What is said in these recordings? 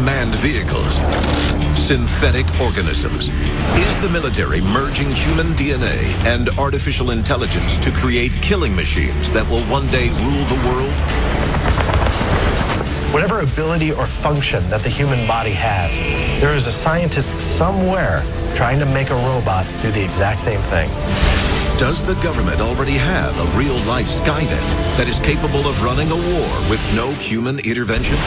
unmanned vehicles, synthetic organisms. Is the military merging human DNA and artificial intelligence to create killing machines that will one day rule the world? Whatever ability or function that the human body has, there is a scientist somewhere trying to make a robot do the exact same thing. Does the government already have a real-life Skynet that is capable of running a war with no human intervention?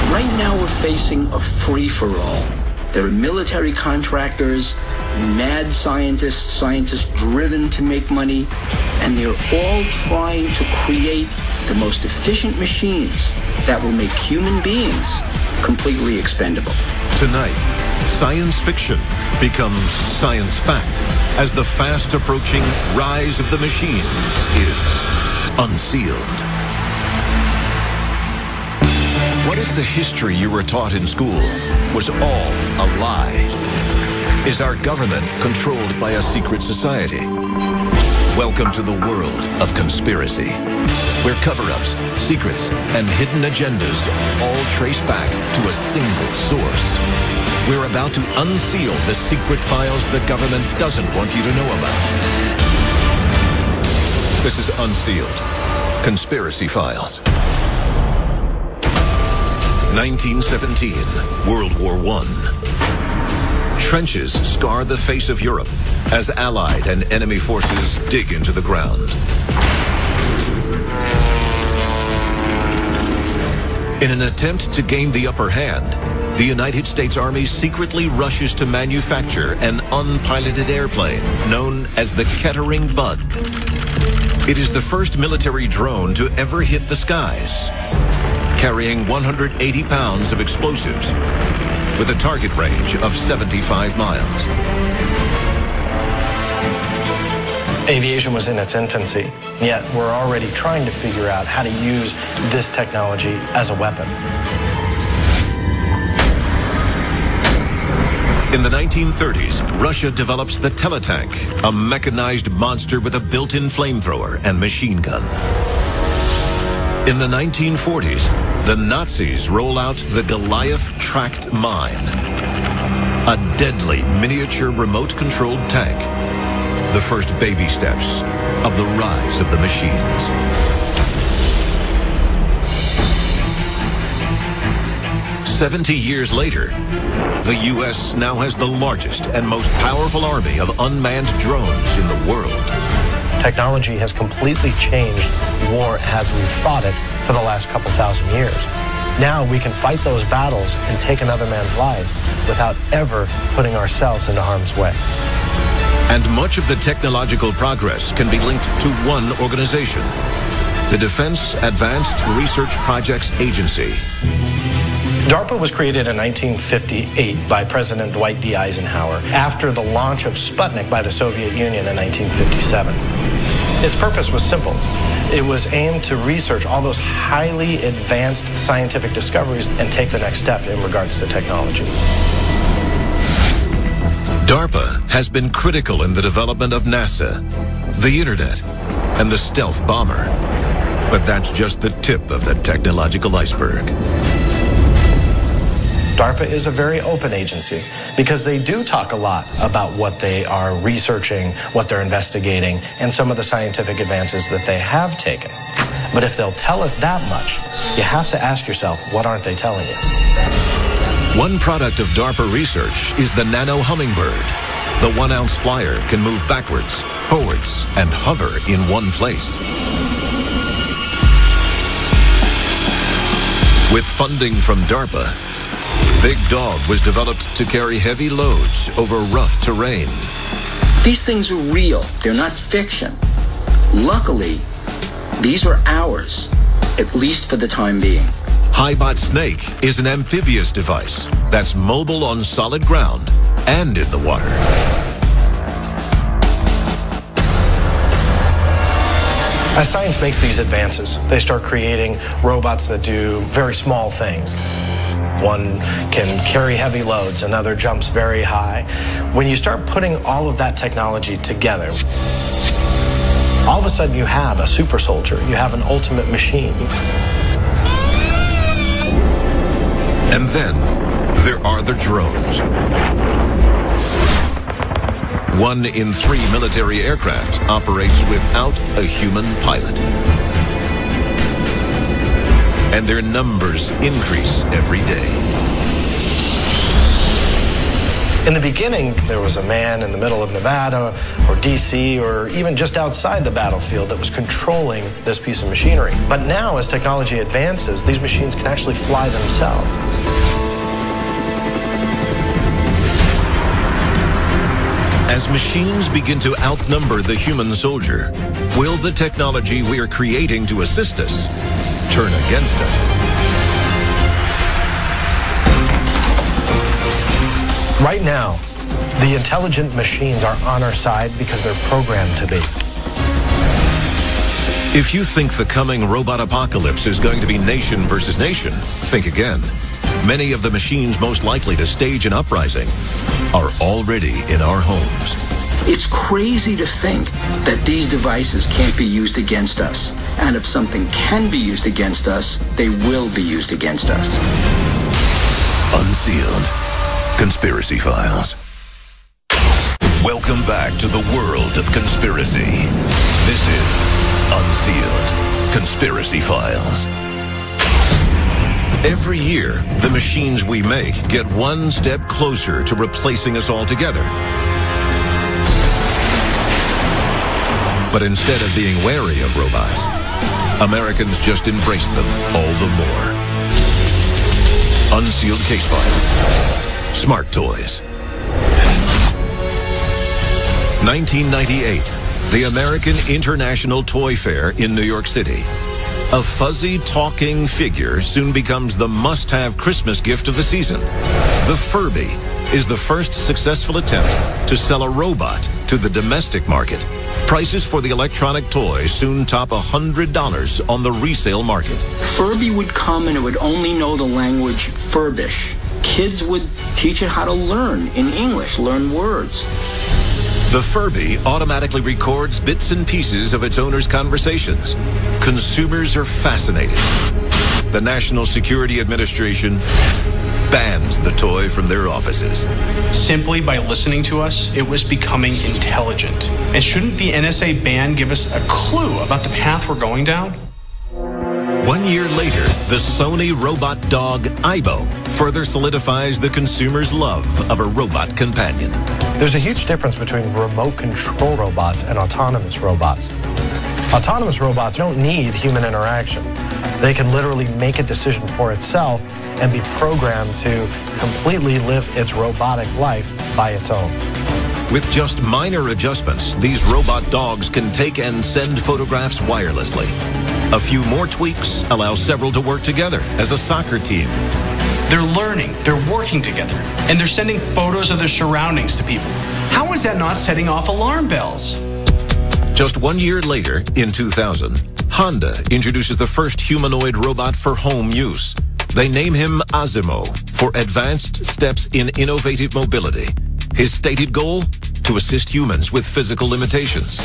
Right now we're facing a free-for-all. There are military contractors, mad scientists driven to make money, and they're all trying to create the most efficient machines that will make human beings completely expendable. Tonight, science fiction becomes science fact as the fast approaching rise of the machines is unsealed. What if the history you were taught in school was all a lie? Is our government controlled by a secret society? Welcome to the world of conspiracy, where cover-ups, secrets, and hidden agendas all trace back to a single source. We're about to unseal the secret files the government doesn't want you to know about. This is Unsealed Conspiracy Files. 1917, World War I. Trenches scar the face of Europe as Allied and enemy forces dig into the ground. In an attempt to gain the upper hand, the United States Army secretly rushes to manufacture an unpiloted airplane known as the Kettering Bug. It is the first military drone to ever hit the skies, carrying 180 pounds of explosives with a target range of 75 miles. Aviation was in its infancy, yet we're already trying to figure out how to use this technology as a weapon. In the 1930s, Russia develops the Teletank, a mechanized monster with a built-in flamethrower and machine gun. In the 1940s, the Nazis roll out the Goliath tracked mine, a deadly miniature remote-controlled tank, the first baby steps of the rise of the machines. "70 years later, the U.S. now has the largest and most powerful army of unmanned drones in the world. Technology has completely changed war as we've fought it for the last couple thousand years. Now we can fight those battles and take another man's life without ever putting ourselves into harm's way. And much of the technological progress can be linked to one organization, the Defense Advanced Research Projects Agency. DARPA was created in 1958 by President Dwight D. Eisenhower after the launch of Sputnik by the Soviet Union in 1957. Its purpose was simple. It was aimed to research all those highly advanced scientific discoveries and take the next step in regards to technology. DARPA has been critical in the development of NASA, the internet, and the stealth bomber. But that's just the tip of the technological iceberg. DARPA is a very open agency because they do talk a lot about what they are researching, what they're investigating, and some of the scientific advances that they have taken. But if they'll tell us that much, you have to ask yourself, what aren't they telling you? One product of DARPA research is the Nano Hummingbird. The 1-ounce flyer can move backwards, forwards, and hover in one place. With funding from DARPA, Big Dog was developed to carry heavy loads over rough terrain. These things are real. They're not fiction. Luckily, these are ours, at least for the time being. HiBot Snake is an amphibious device that's mobile on solid ground and in the water. As science makes these advances, they start creating robots that do very small things. One can carry heavy loads, another jumps very high. When you start putting all of that technology together, all of a sudden you have a super soldier, you have an ultimate machine. And then there are the drones. 1 in 3 military aircraft operates without a human pilot. And their numbers increase every day. In the beginning, there was a man in the middle of Nevada or DC or even just outside the battlefield that was controlling this piece of machinery. But now, as technology advances, these machines can actually fly themselves. As machines begin to outnumber the human soldier, will the technology we are creating to assist us turn against us? Right now, the intelligent machines are on our side because they're programmed to be. If you think the coming robot apocalypse is going to be nation versus nation, think again. Many of the machines most likely to stage an uprising are already in our homes. It's crazy to think that these devices can't be used against us. And if something can be used against us, they will be used against us. Unsealed. Conspiracy Files. Welcome back to the world of conspiracy. This is Unsealed Conspiracy Files. Every year, the machines we make get one step closer to replacing us altogether. But instead of being wary of robots, Americans just embrace them all the more. Unsealed Case File. Smart Toys. 1998, the American International Toy Fair in New York City. A fuzzy talking figure soon becomes the must-have Christmas gift of the season. The Furby is the first successful attempt to sell a robot to the domestic market. Prices for the electronic toy soon top $100 on the resale market. Furby would come and it would only know the language Furbish. Kids would teach it how to learn in English, learn words. The Furby automatically records bits and pieces of its owner's conversations. Consumers are fascinated. The National Security Administration bans the toy from their offices. Simply by listening to us, it was becoming intelligent. And shouldn't the NSA ban give us a clue about the path we're going down? 1 year later, the Sony robot dog Aibo further solidifies the consumer's love of a robot companion. There's a huge difference between remote control robots and autonomous robots. Autonomous robots don't need human interaction. They can literally make a decision for itself and be programmed to completely live its robotic life by its own. With just minor adjustments, these robot dogs can take and send photographs wirelessly. A few more tweaks allow several to work together as a soccer team. They're learning, they're working together, and they're sending photos of their surroundings to people. How is that not setting off alarm bells? Just 1 year later, in 2000, Honda introduces the first humanoid robot for home use. They name him Asimo for advanced steps in innovative mobility. His stated goal? To assist humans with physical limitations.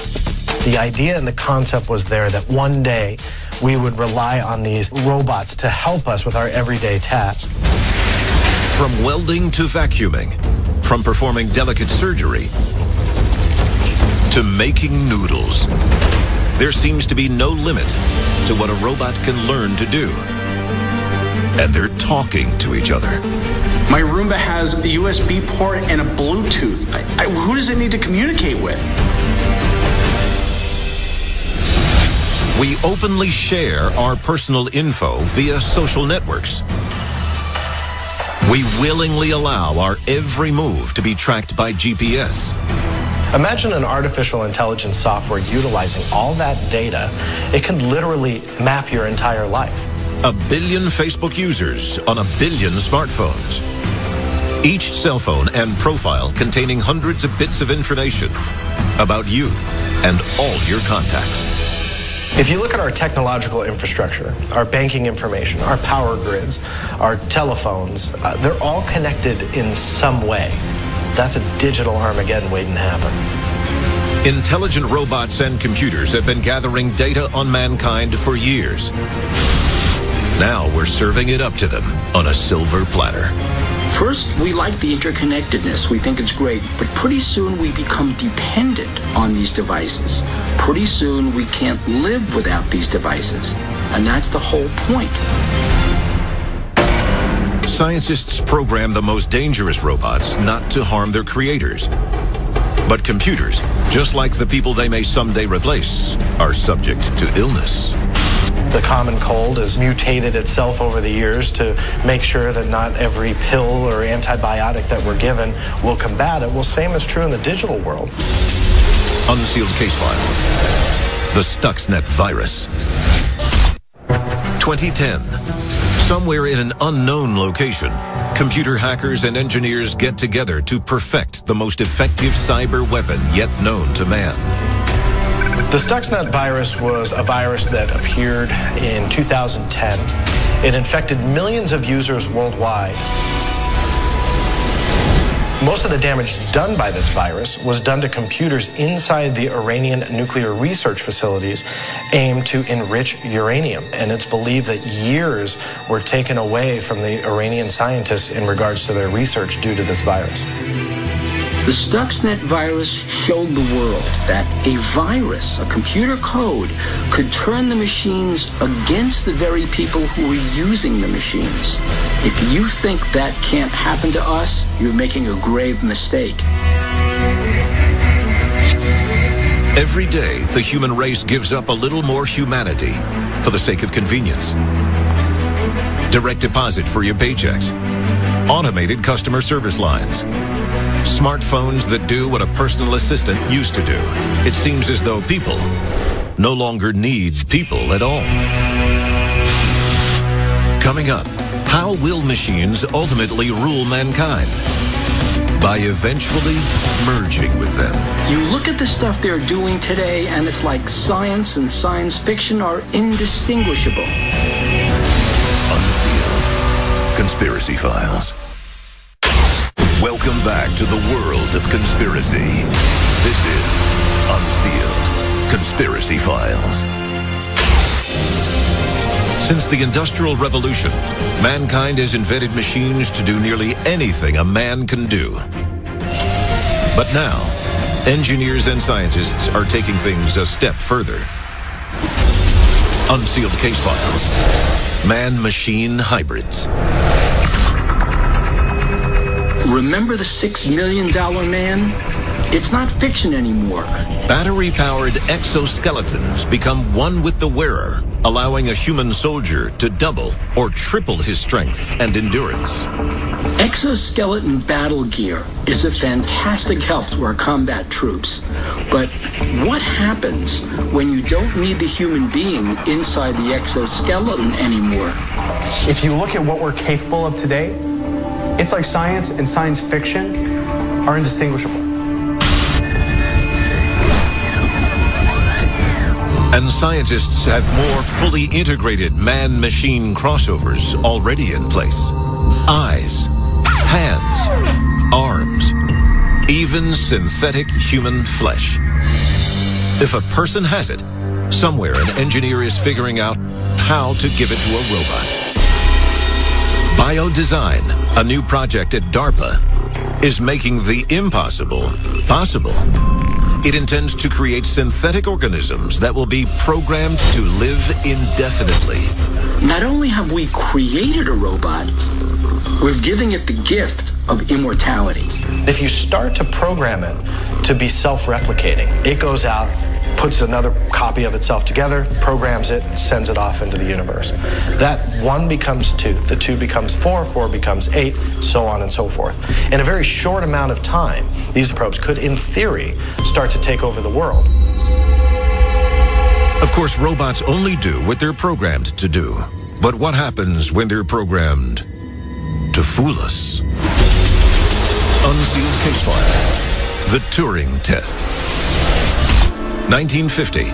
The idea and the concept was there that one day we would rely on these robots to help us with our everyday tasks. From welding to vacuuming, from performing delicate surgery to making noodles, there seems to be no limit to what a robot can learn to do. And they're talking to each other. My Roomba has a USB port and a Bluetooth. Who does it need to communicate with? We openly share our personal info via social networks. We willingly allow our every move to be tracked by GPS. Imagine an artificial intelligence software utilizing all that data. It can literally map your entire life. 1 billion Facebook users on 1 billion smartphones. Each cell phone and profile containing hundreds of bits of information about you and all your contacts. If you look at our technological infrastructure, our banking information, our power grids, our telephones, they're all connected in some way. That's a digital Armageddon waiting to happen. Intelligent robots and computers have been gathering data on mankind for years. Now we're serving it up to them on a silver platter. First, we like the interconnectedness. We think it's great. But pretty soon we become dependent on these devices. Pretty soon we can't live without these devices. And that's the whole point. Scientists program the most dangerous robots not to harm their creators. But computers, just like the people they may someday replace, are subject to illness. The common cold has mutated itself over the years to make sure that not every pill or antibiotic that we're given will combat it. Well, same is true in the digital world. Unsealed case file. The Stuxnet virus. 2010. Somewhere in an unknown location, computer hackers and engineers get together to perfect the most effective cyber weapon yet known to man. The Stuxnet virus was a virus that appeared in 2010. It infected millions of users worldwide. Most of the damage done by this virus was done to computers inside the Iranian nuclear research facilities aimed to enrich uranium. And it's believed that years were taken away from the Iranian scientists in regards to their research due to this virus. The Stuxnet virus showed the world that a virus, a computer code, could turn the machines against the very people who were using the machines. If you think that can't happen to us, you're making a grave mistake. Every day, the human race gives up a little more humanity for the sake of convenience. Direct deposit for your paychecks. Automated customer service lines. Smartphones that do what a personal assistant used to do. It seems as though people no longer need people at all. Coming up, how will machines ultimately rule mankind? By eventually merging with them. You look at the stuff they're doing today, and it's like science and science fiction are indistinguishable. Unsealed Conspiracy Files. Welcome back to the world of conspiracy. This is Unsealed Conspiracy Files. Since the Industrial Revolution, mankind has invented machines to do nearly anything a man can do. But now, engineers and scientists are taking things a step further. Unsealed case file. Man-machine hybrids. Remember the $6 million man? It's not fiction anymore. Battery-powered exoskeletons become one with the wearer, allowing a human soldier to double or triple his strength and endurance. Exoskeleton battle gear is a fantastic help to our combat troops. But what happens when you don't need the human being inside the exoskeleton anymore? If you look at what we're capable of today, it's like science and science fiction are indistinguishable. And scientists have more fully integrated man-machine crossovers already in place. Eyes, hands, arms, even synthetic human flesh. If a person has it, somewhere an engineer is figuring out how to give it to a robot. Biodesign, a new project at DARPA, is making the impossible possible. It intends to create synthetic organisms that will be programmed to live indefinitely. Not only have we created a robot, we're giving it the gift of immortality. If you start to program it to be self-replicating, it goes out, puts another copy of itself together, programs it, sends it off into the universe. That 1 becomes 2, the 2 becomes 4, 4 becomes 8, so on and so forth. In a very short amount of time, these probes could, in theory, start to take over the world. Of course, robots only do what they're programmed to do. But what happens when they're programmed to fool us? Unsealed case file. The Turing Test. 1950.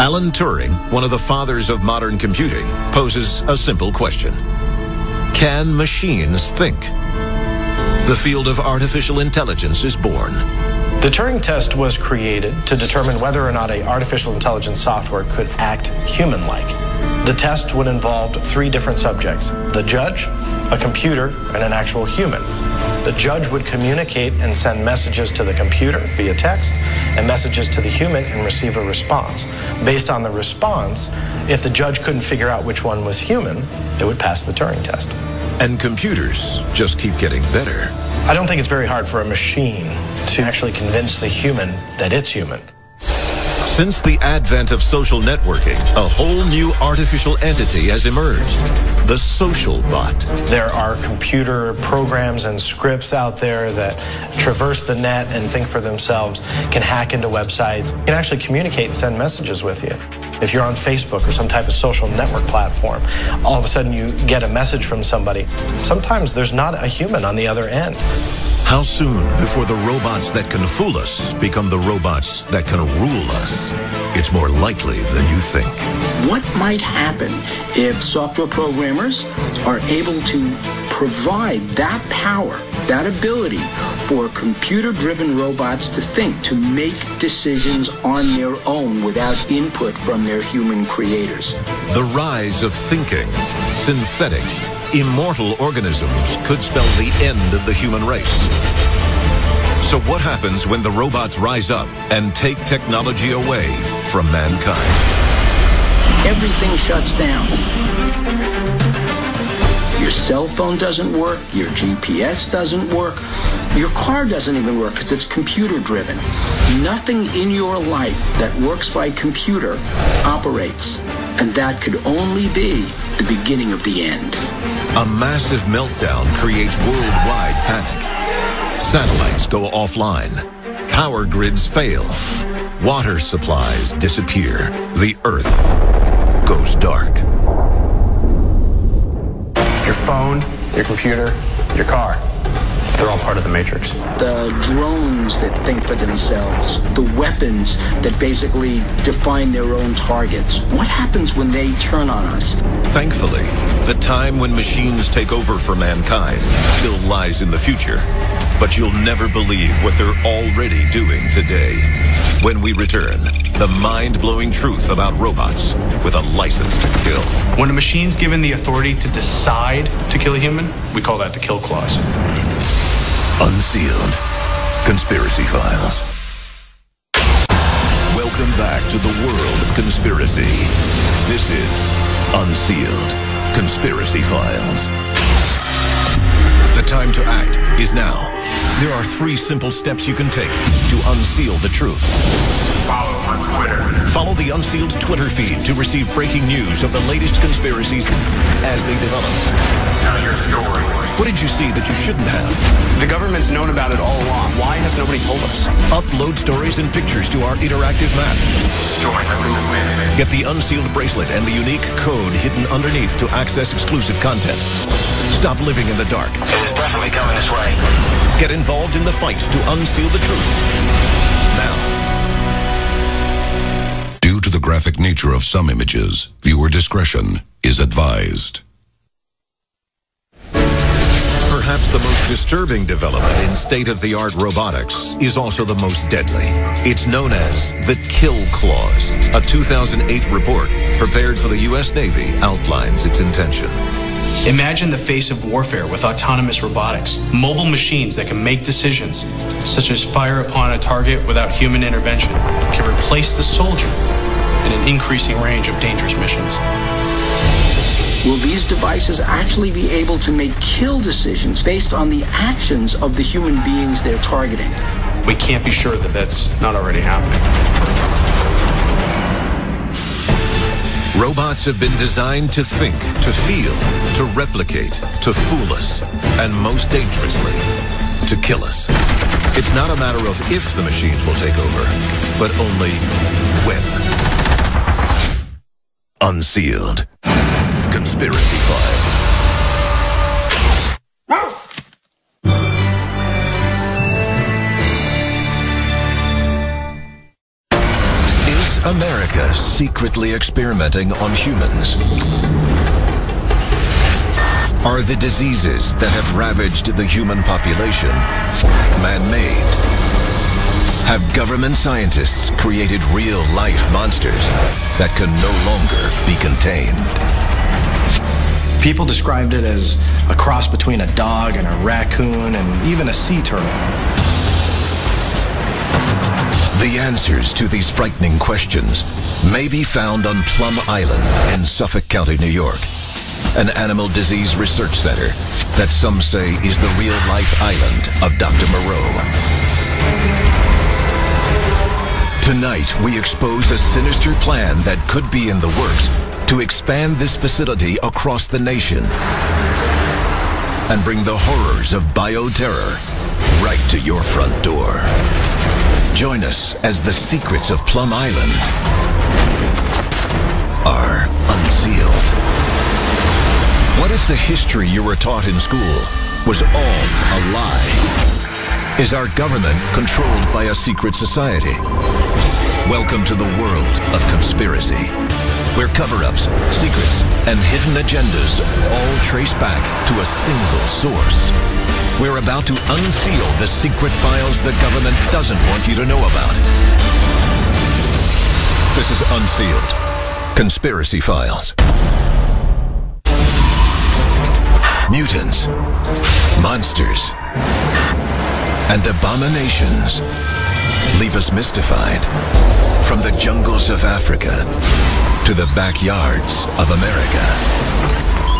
Alan Turing, one of the fathers of modern computing, poses a simple question. Can machines think? The field of artificial intelligence is born. The Turing test was created to determine whether or not an artificial intelligence software could act human-like. The test would involve 3 different subjects: the judge, a computer, and an actual human. The judge would communicate and send messages to the computer via text and messages to the human and receive a response. Based on the response, if the judge couldn't figure out which one was human, it would pass the Turing test. And computers just keep getting better. I don't think it's very hard for a machine to actually convince the human that it's human. Since the advent of social networking, a whole new artificial entity has emerged: the social bot. There are computer programs and scripts out there that traverse the net and think for themselves, can hack into websites, can actually communicate and send messages with you. If you're on Facebook or some type of social network platform, all of a sudden you get a message from somebody. Sometimes there's not a human on the other end. How soon before the robots that can fool us become the robots that can rule us? It's more likely than you think. What might happen if software programmers are able to provide that power, that ability for computer-driven robots to think, to make decisions on their own without input from their human creators? The rise of thinking, synthetic, immortal organisms could spell the end of the human race. So what happens when the robots rise up and take technology away from mankind? Everything shuts down. Your cell phone doesn't work, your GPS doesn't work, your car doesn't even work because it's computer driven. Nothing in your life that works by computer operates, and that could only be the beginning of the end. A massive meltdown creates worldwide panic. Satellites go offline. Power grids fail. Water supplies disappear. The Earth goes dark. Your phone, your computer, your car, they're all part of the Matrix. The drones that think for themselves, the weapons that basically define their own targets. What happens when they turn on us? Thankfully, the time when machines take over for mankind still lies in the future. But you'll never believe what they're already doing today. When we return, the mind-blowing truth about robots with a license to kill. When a machine's given the authority to decide to kill a human, we call that the kill clause. Unsealed. Conspiracy Files. Welcome back to the world of conspiracy. This is Unsealed. Conspiracy Files. The time to act is now. There are 3 simple steps you can take to unseal the truth. Follow on Twitter. Follow the Unsealed Twitter feed to receive breaking news of the latest conspiracies as they develop. Tell your story. What did you see that you shouldn't have? The government's known about it all along. Why has nobody told us? Upload stories and pictures to our interactive map. Join the movement. Get the Unsealed bracelet and the unique code hidden underneath to access exclusive content. Stop living in the dark. It is definitely coming this way. Get involved in the fight to unseal the truth. Now. Due to the graphic nature of some images, viewer discretion is advised. Perhaps the most disturbing development in state-of-the-art robotics is also the most deadly. It's known as the Kill Clause. A 2008 report prepared for the U.S. Navy outlines its intention. Imagine the face of warfare with autonomous robotics, mobile machines that can make decisions, such as fire upon a target without human intervention, can replace the soldier in an increasing range of dangerous missions. Will these devices actually be able to make kill decisions based on the actions of the human beings they're targeting? We can't be sure that that's not already happening. Robots have been designed to think, to feel, to replicate, to fool us, and most dangerously, to kill us. It's not a matter of if the machines will take over, but only when. Unsealed. Conspiracy Files. Is America secretly experimenting on humans? Are the diseases that have ravaged the human population man-made? Have government scientists created real-life monsters that can no longer be contained? People described it as a cross between a dog and a raccoon and even a sea turtle. The answers to these frightening questions may be found on Plum Island in Suffolk County, New York, an animal disease research center that some say is the real-life island of Dr. Moreau. Tonight, we expose a sinister plan that could be in the works to expand this facility across the nation and bring the horrors of bioterror right to your front door. Join us as the secrets of Plum Island are unsealed. What if the history you were taught in school was all a lie? Is our government controlled by a secret society? Welcome to the world of conspiracy, where cover-ups, secrets, and hidden agendas all trace back to a single source. We're about to unseal the secret files the government doesn't want you to know about. This is Unsealed Conspiracy Files. Mutants, monsters, and abominations leave us mystified. From the jungles of Africa to the backyards of America.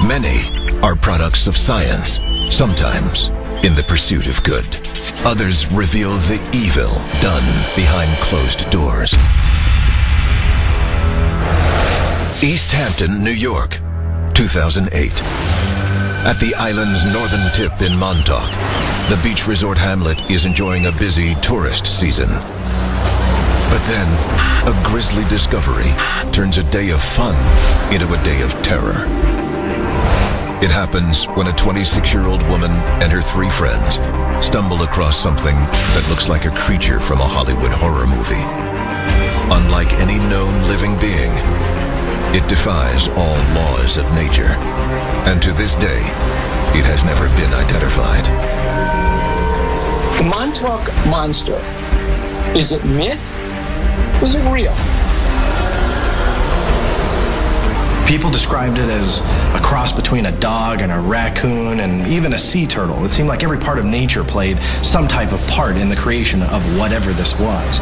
Many are products of science, sometimes in the pursuit of good. Others reveal the evil done behind closed doors. East Hampton, New York, 2008. At the island's northern tip in Montauk, the beach resort hamlet is enjoying a busy tourist season. But then, a grisly discovery turns a day of fun into a day of terror. It happens when a 26-year-old woman and her 3 friends stumble across something that looks like a creature from a Hollywood horror movie. Unlike any known living being, it defies all laws of nature, and to this day, it has never been identified. The Montauk Monster, is it myth? Or is it real? People described it as a cross between a dog and a raccoon and even a sea turtle. It seemed like every part of nature played some type of part in the creation of whatever this was.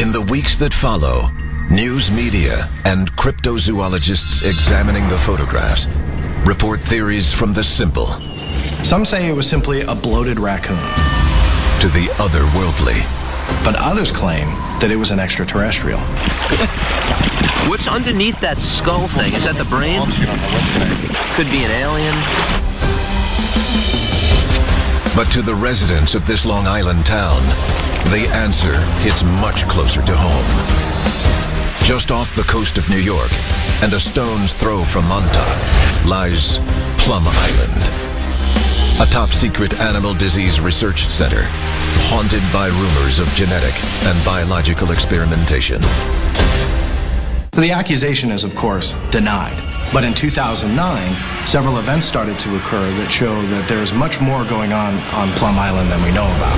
In the weeks that follow, news media and cryptozoologists examining the photographs report theories from the simple Some say it was simply a bloated raccoon, to the otherworldly. but others claim that it was an extraterrestrial. What's underneath that skull thing? Is that the brain? Could be an alien. But to the residents of this Long Island town, the answer hits much closer to home. Just off the coast of New York, and a stone's throw from Montauk, lies Plum Island, a top-secret animal disease research center, haunted by rumors of genetic and biological experimentation. The accusation is, of course, denied. But in 2009, several events started to occur that show that there's much more going on Plum Island than we know about.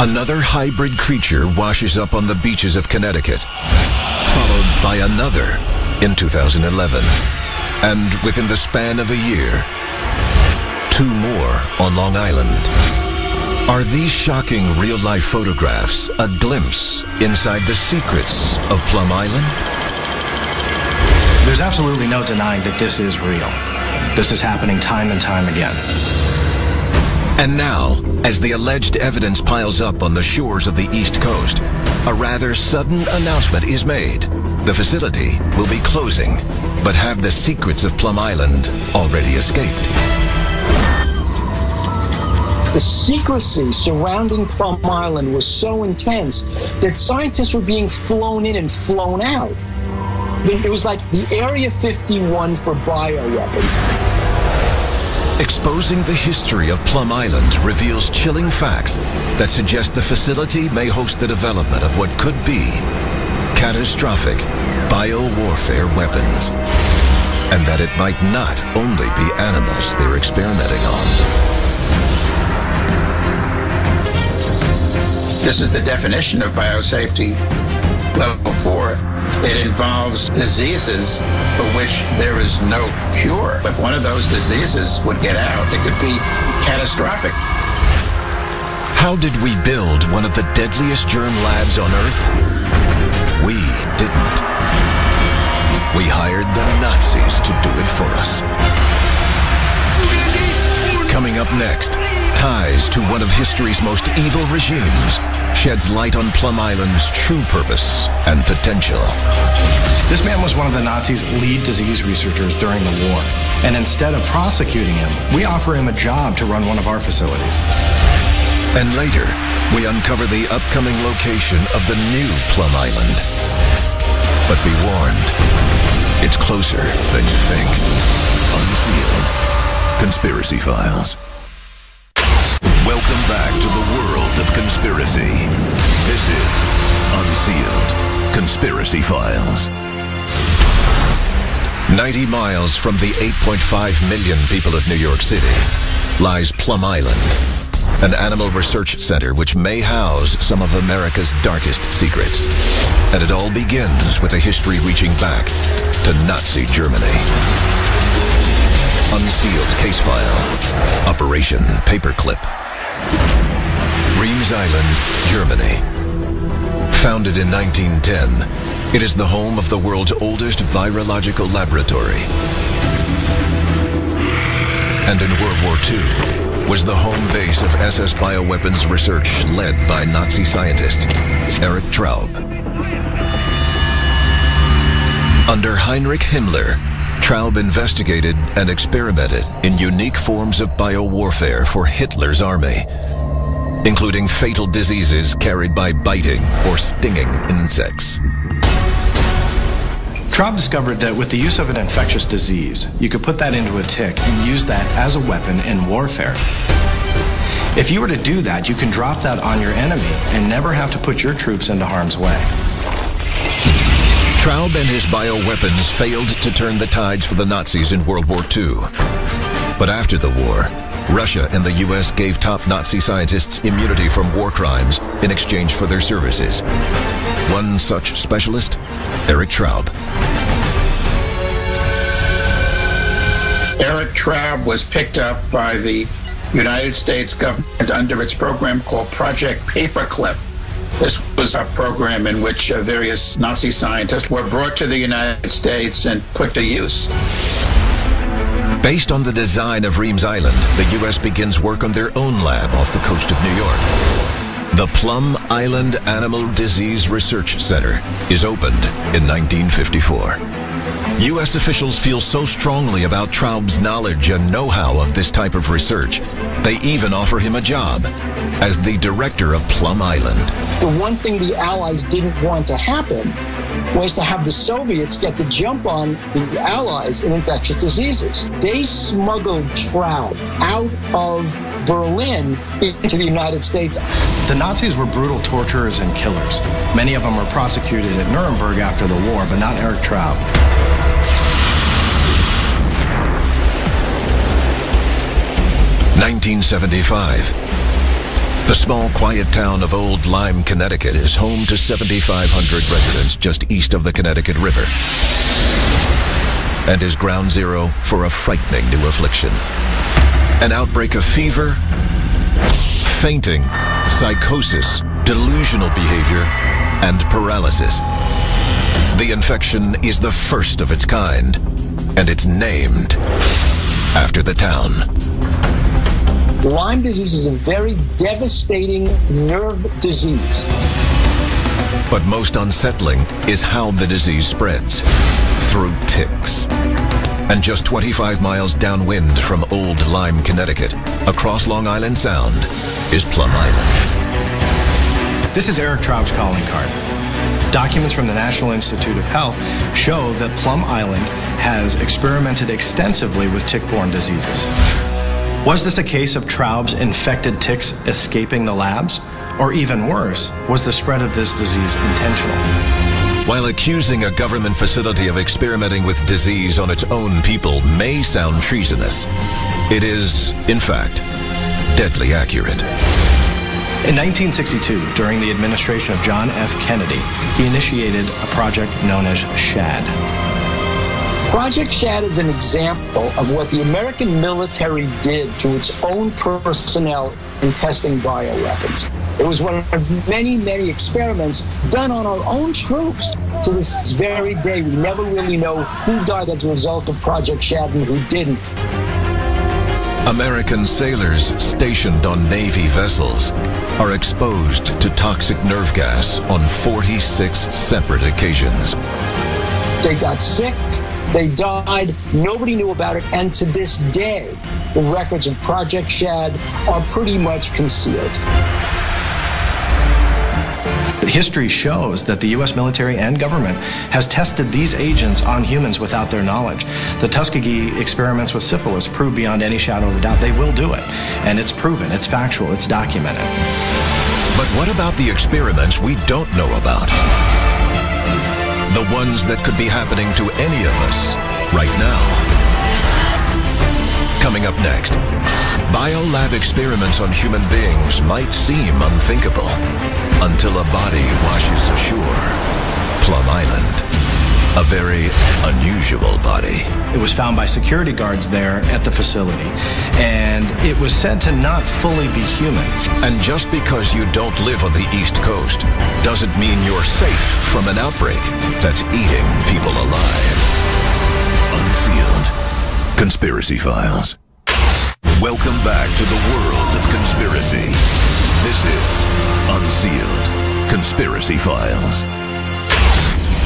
Another hybrid creature washes up on the beaches of Connecticut, followed by another in 2011. And within the span of a year, 2 more on Long Island. Are these shocking real-life photographs a glimpse inside the secrets of Plum Island? There's absolutely no denying that this is real. This is happening time and time again. And now, as the alleged evidence piles up on the shores of the East Coast, a rather sudden announcement is made. The facility will be closing, but have the secrets of Plum Island already escaped? The secrecy surrounding Plum Island was so intense that scientists were being flown in and flown out. It was like the Area 51 for bioweapons. Exposing the history of Plum Island reveals chilling facts that suggest the facility may host the development of what could be catastrophic biowarfare weapons, and that it might not only be animals they're experimenting on. This is the definition of biosafety level 4. It involves diseases for which there is no cure. If one of those diseases would get out, it could be catastrophic. How did we build one of the deadliest germ labs on Earth? We didn't. We hired the Nazis to do it for us. Coming up next, ties to one of history's most evil regimes sheds light on Plum Island's true purpose and potential. This man was one of the Nazis' lead disease researchers during the war. And instead of prosecuting him, we offer him a job to run one of our facilities. And later, we uncover the upcoming location of the new Plum Island. But be warned, it's closer than you think. Unsealed. Conspiracy Files. Welcome back to the world of conspiracy. This is Unsealed. Conspiracy Files. 90 miles from the 8.5 million people of New York City lies Plum Island, an animal research center which may house some of America's darkest secrets. And it all begins with a history reaching back to Nazi Germany. Unsealed case file. Operation Paperclip. Reims Island, Germany. Founded in 1910, it is the home of the world's oldest virological laboratory. And in World War II, was the home base of SS bioweapons research led by Nazi scientist Erich Traub. Under Heinrich Himmler, Traub investigated and experimented in unique forms of biowarfare for Hitler's army, including fatal diseases carried by biting or stinging insects. Traub discovered that with the use of an infectious disease, you could put that into a tick and use that as a weapon in warfare. If you were to do that, you can drop that on your enemy and never have to put your troops into harm's way. Traub and his bioweapons failed to turn the tides for the Nazis in World War II. But after the war, Russia and the U.S. gave top Nazi scientists immunity from war crimes in exchange for their services. One such specialist, Erich Traub. Erich Traub was picked up by the United States government under its program called Project Paperclip. This was a program in which various Nazi scientists were brought to the United States and put to use. Based on the design of Reims Island, the U.S. begins work on their own lab off the coast of New York. The Plum Island Animal Disease Research Center is opened in 1954. U.S. officials feel so strongly about Traub's knowledge and know-how of this type of research, they even offer him a job as the director of Plum Island. The one thing the Allies didn't want to happen was to have the Soviets get the jump on the Allies in infectious diseases. They smuggled Traub out of Berlin into the United States. The Nazis were brutal torturers and killers. Many of them were prosecuted at Nuremberg after the war, but not Erich Traub. (1975). The small, quiet town of Old Lyme, Connecticut is home to 7,500 residents just east of the Connecticut River and is ground zero for a frightening new affliction. An outbreak of fever, fainting, psychosis, delusional behavior, and paralysis. The infection is the first of its kind, and it's named after the town. Lyme disease is a very devastating nerve disease. But most unsettling is how the disease spreads, through ticks. And just 25 miles downwind from Old Lyme, Connecticut, across Long Island Sound, is Plum Island. This is Erich Traub's calling card. Documents from the National Institute of Health show that Plum Island has experimented extensively with tick-borne diseases. Was this a case of Traub's infected ticks escaping the labs? Or even worse, was the spread of this disease intentional? While accusing a government facility of experimenting with disease on its own people may sound treasonous, it is, in fact, deadly accurate. In 1962, during the administration of John F. Kennedy, he initiated a project known as SHAD. Project SHAD is an example of what the American military did to its own personnel in testing bioweapons. It was one of many, many experiments done on our own troops. To this very day, we never really know who died as a result of Project SHAD and who didn't. American sailors stationed on Navy vessels are exposed to toxic nerve gas on 46 separate occasions. They got sick, they died, nobody knew about it, and to this day, the records of Project SHAD are pretty much concealed. History shows that the U.S. military and government has tested these agents on humans without their knowledge. The Tuskegee experiments with syphilis prove beyond any shadow of a doubt they will do it. And it's proven, it's factual, it's documented. But what about the experiments we don't know about? The ones that could be happening to any of us right now. Coming up next, biolab experiments on human beings might seem unthinkable until a body washes ashore. Plum Island, a very unusual body. It was found by security guards there at the facility, and it was said to not fully be human. And just because you don't live on the East Coast doesn't mean you're safe from an outbreak that's eating people alive. Unsealed Conspiracy Files. Welcome back to the world of conspiracy. This is Unsealed Conspiracy Files.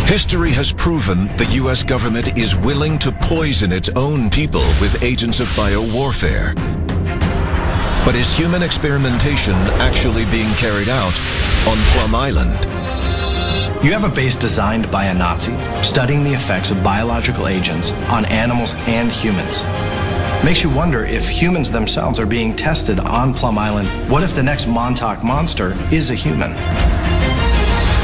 History has proven the U.S. government is willing to poison its own people with agents of biowarfare. But is human experimentation actually being carried out on Plum Island? You have a base designed by a Nazi studying the effects of biological agents on animals and humans. Makes you wonder if humans themselves are being tested on Plum Island. What if the next Montauk monster is a human?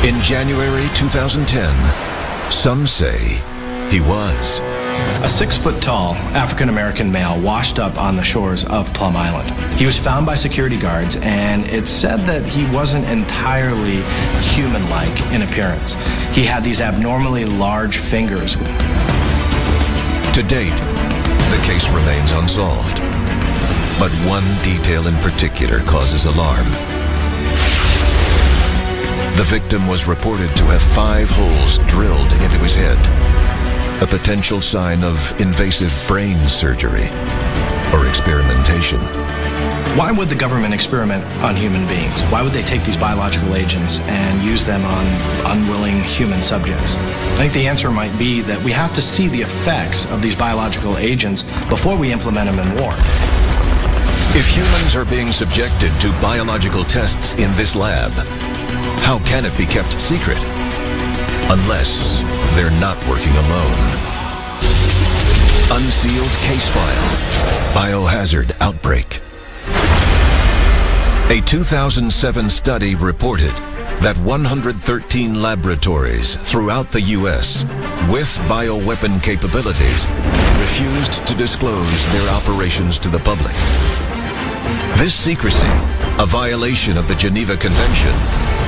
In January 2010, some say he was. A 6-foot-tall African-American male washed up on the shores of Plum Island. He was found by security guards, and it's said that he wasn't entirely human-like in appearance. He had these abnormally large fingers. To date, the case remains unsolved. But one detail in particular causes alarm. The victim was reported to have 5 holes drilled into his head, a potential sign of invasive brain surgery or experimentation. Why would the government experiment on human beings? Why would they take these biological agents and use them on unwilling human subjects? I think the answer might be that we have to see the effects of these biological agents before we implement them in war. If humans are being subjected to biological tests in this lab, how can it be kept secret? Unless they're not working alone. Unsealed case file. Biohazard outbreak. A 2007 study reported that 113 laboratories throughout the U.S. with bioweapon capabilities refused to disclose their operations to the public. This secrecy, a violation of the Geneva Convention,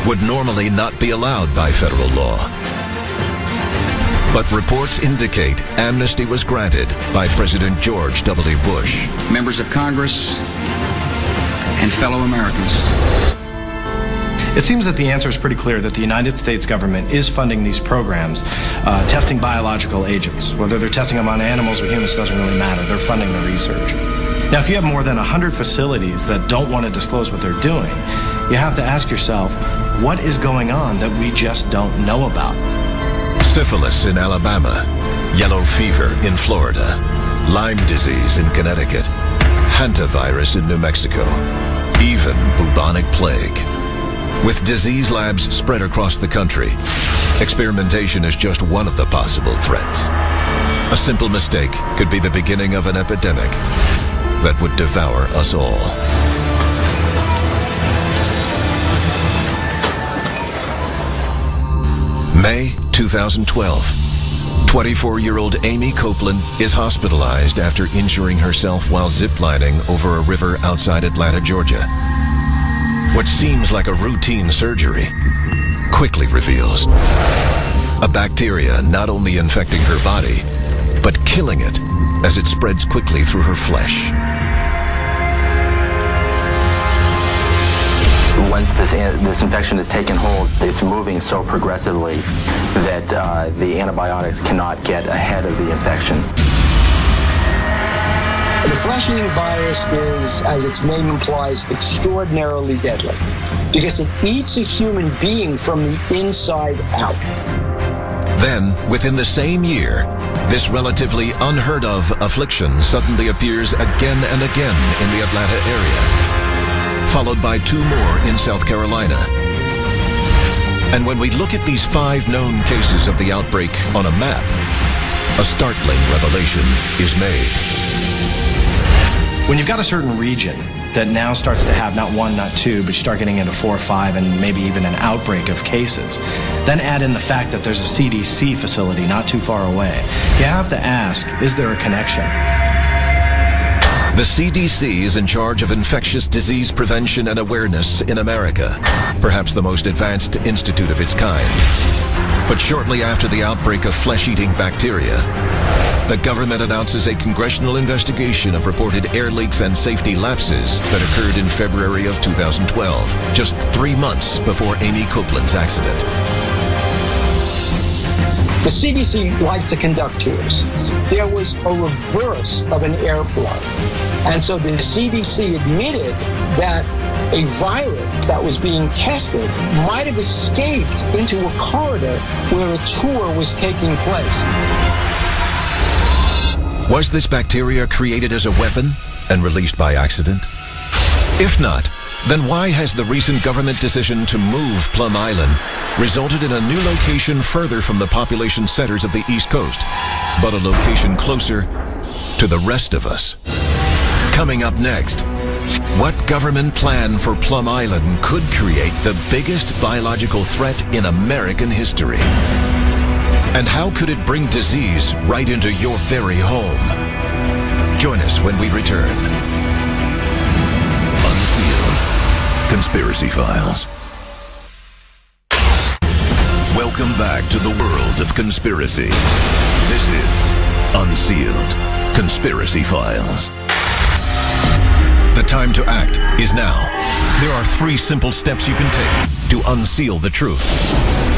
would normally not be allowed by federal law. But reports indicate amnesty was granted by President George W. Bush. Members of Congress and fellow Americans. It seems that the answer is pretty clear that the United States government is funding these programs, testing biological agents. Whether they're testing them on animals or humans doesn't really matter. They're funding the research. Now, if you have more than 100 facilities that don't want to disclose what they're doing, you have to ask yourself, what is going on that we just don't know about? Syphilis in Alabama, yellow fever in Florida, Lyme disease in Connecticut, hantavirus in New Mexico, even bubonic plague. With disease labs spread across the country, experimentation is just one of the possible threats. A simple mistake could be the beginning of an epidemic that would devour us all. May 2012. 24-year-old Amy Copeland is hospitalized after injuring herself while ziplining over a river outside Atlanta, Georgia. What seems like a routine surgery quickly reveals a bacteria not only infecting her body, but killing it as it spreads quickly through her flesh. Once this infection has taken hold, it's moving so progressively that the antibiotics cannot get ahead of the infection. The flesh-eating virus is, as its name implies, extraordinarily deadly because it eats a human being from the inside out. Then, within the same year, this relatively unheard of affliction suddenly appears again and again in the Atlanta area, followed by 2 more in South Carolina. And when we look at these 5 known cases of the outbreak on a map, a startling revelation is made. When you've got a certain region that now starts to have not 1, not 2, but you start getting into 4 or 5 and maybe even an outbreak of cases, then add in the fact that there's a CDC facility not too far away, you have to ask, is there a connection? The CDC is in charge of infectious disease prevention and awareness in America, perhaps the most advanced institute of its kind. But shortly after the outbreak of flesh-eating bacteria, the government announces a congressional investigation of reported air leaks and safety lapses that occurred in February of 2012, just 3 months before Amy Copeland's accident. The CDC likes to conduct tours. There was a reverse of an airflow. And so the CDC admitted that a virus that was being tested might have escaped into a corridor where a tour was taking place. Was this bacteria created as a weapon and released by accident? If not, then why has the recent government decision to move Plum Island resulted in a new location further from the population centers of the East Coast, but a location closer to the rest of us? Coming up next, what government plan for Plum Island could create the biggest biological threat in American history? And how could it bring disease right into your very home? Join us when we return. Unsealed Conspiracy Files. Welcome back to the world of conspiracy. This is Unsealed Conspiracy Files. The time to act is now. There are 3 simple steps you can take to unseal the truth.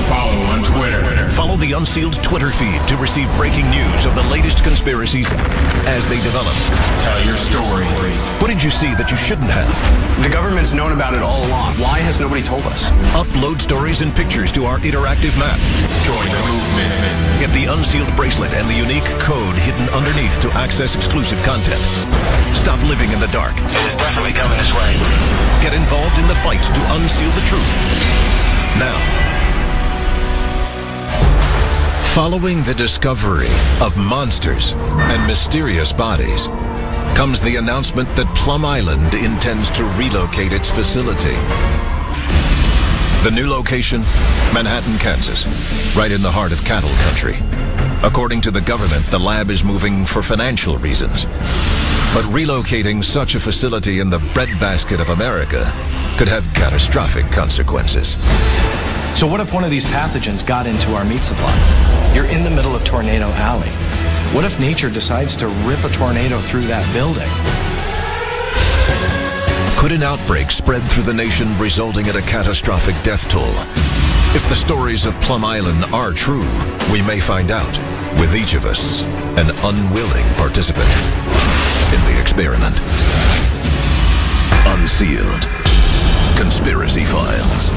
Follow on Twitter. Follow the Unsealed Twitter feed to receive breaking news of the latest conspiracies as they develop. Tell your story. What did you see that you shouldn't have? The government's known about it all along. Why has nobody told us? Upload stories and pictures to our interactive map. Join the movement. Get the Unsealed bracelet and the unique code hidden underneath to access exclusive content. Stop living in the dark. It is definitely coming this way. Get involved in the fight to unseal the truth. Now. Following the discovery of monsters and mysterious bodies comes the announcement that Plum Island intends to relocate its facility. The new location, Manhattan, Kansas, right in the heart of cattle country. According to the government, the lab is moving for financial reasons. But relocating such a facility in the breadbasket of America could have catastrophic consequences. So what if one of these pathogens got into our meat supply? You're in the middle of Tornado Alley. What if nature decides to rip a tornado through that building? Could an outbreak spread through the nation, resulting in a catastrophic death toll? If the stories of Plum Island are true, we may find out, with each of us an unwilling participant in the experiment. Unsealed Conspiracy Files.